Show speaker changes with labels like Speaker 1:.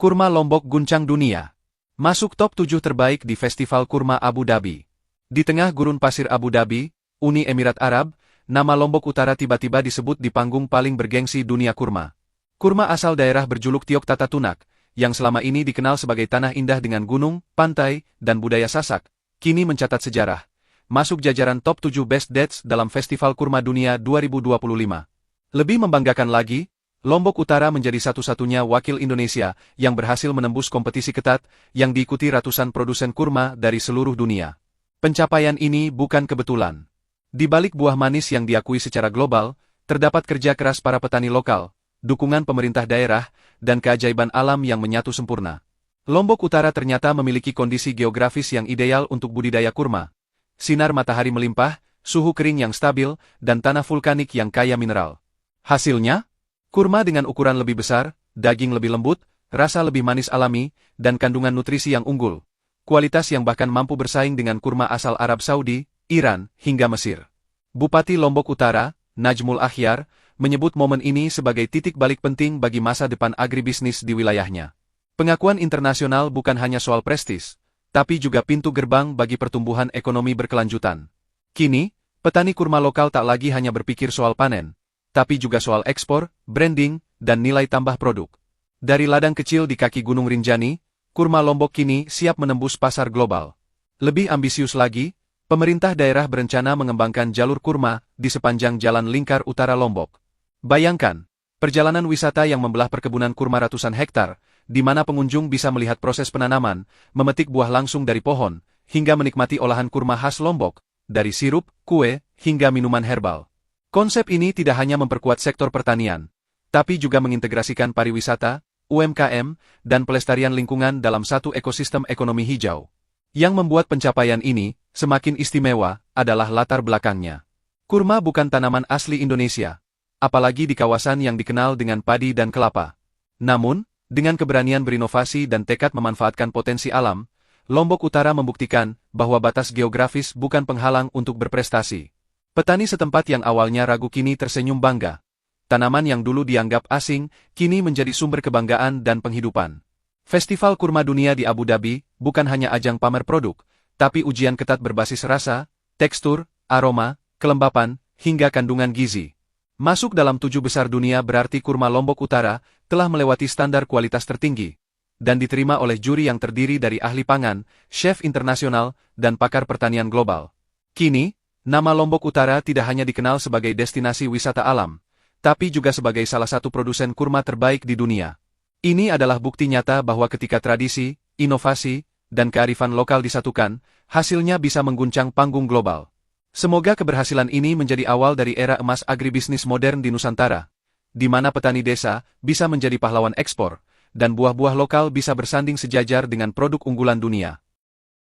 Speaker 1: Kurma Lombok guncang dunia. Masuk top 7 terbaik di Festival Kurma Abu Dhabi. Di tengah gurun pasir Abu Dhabi, Uni Emirat Arab, nama Lombok Utara tiba-tiba disebut di panggung paling bergengsi dunia kurma. Kurma asal daerah berjuluk Tiok Tata Tunak, yang selama ini dikenal sebagai tanah indah dengan gunung, pantai, dan budaya Sasak, kini mencatat sejarah. Masuk jajaran top 7 best dates dalam Festival Kurma Dunia 2025. Lebih membanggakan lagi, Lombok Utara menjadi satu-satunya wakil Indonesia yang berhasil menembus kompetisi ketat yang diikuti ratusan produsen kurma dari seluruh dunia. Pencapaian ini bukan kebetulan. Di balik buah manis yang diakui secara global, terdapat kerja keras para petani lokal, dukungan pemerintah daerah, dan keajaiban alam yang menyatu sempurna. Lombok Utara ternyata memiliki kondisi geografis yang ideal untuk budidaya kurma. Sinar matahari melimpah, suhu kering yang stabil, dan tanah vulkanik yang kaya mineral. Hasilnya? Kurma dengan ukuran lebih besar, daging lebih lembut, rasa lebih manis alami, dan kandungan nutrisi yang unggul. Kualitas yang bahkan mampu bersaing dengan kurma asal Arab Saudi, Iran, hingga Mesir. Bupati Lombok Utara, Najmul Akhyar, menyebut momen ini sebagai titik balik penting bagi masa depan agribisnis di wilayahnya. Pengakuan internasional bukan hanya soal prestis, tapi juga pintu gerbang bagi pertumbuhan ekonomi berkelanjutan. Kini, petani kurma lokal tak lagi hanya berpikir soal panen, tapi juga soal ekspor, branding, dan nilai tambah produk. Dari ladang kecil di kaki Gunung Rinjani, kurma Lombok kini siap menembus pasar global. Lebih ambisius lagi, pemerintah daerah berencana mengembangkan jalur kurma di sepanjang Jalan Lingkar Utara Lombok. Bayangkan, perjalanan wisata yang membelah perkebunan kurma ratusan hektar, di mana pengunjung bisa melihat proses penanaman, memetik buah langsung dari pohon, hingga menikmati olahan kurma khas Lombok, dari sirup, kue, hingga minuman herbal. Konsep ini tidak hanya memperkuat sektor pertanian, tapi juga mengintegrasikan pariwisata, UMKM, dan pelestarian lingkungan dalam satu ekosistem ekonomi hijau. Yang membuat pencapaian ini semakin istimewa adalah latar belakangnya. Kurma bukan tanaman asli Indonesia, apalagi di kawasan yang dikenal dengan padi dan kelapa. Namun, dengan keberanian berinovasi dan tekad memanfaatkan potensi alam, Lombok Utara membuktikan bahwa batas geografis bukan penghalang untuk berprestasi. Petani setempat yang awalnya ragu kini tersenyum bangga. Tanaman yang dulu dianggap asing, kini menjadi sumber kebanggaan dan penghidupan. Festival Kurma Dunia di Abu Dhabi bukan hanya ajang pamer produk, tapi ujian ketat berbasis rasa, tekstur, aroma, kelembapan, hingga kandungan gizi. Masuk dalam 7 besar dunia berarti kurma Lombok Utara telah melewati standar kualitas tertinggi, dan diterima oleh juri yang terdiri dari ahli pangan, chef internasional, dan pakar pertanian global. Kini, nama Lombok Utara tidak hanya dikenal sebagai destinasi wisata alam, tapi juga sebagai salah satu produsen kurma terbaik di dunia. Ini adalah bukti nyata bahwa ketika tradisi, inovasi, dan kearifan lokal disatukan, hasilnya bisa mengguncang panggung global. Semoga keberhasilan ini menjadi awal dari era emas agribisnis modern di Nusantara, di mana petani desa bisa menjadi pahlawan ekspor, dan buah-buah lokal bisa bersanding sejajar dengan produk unggulan dunia.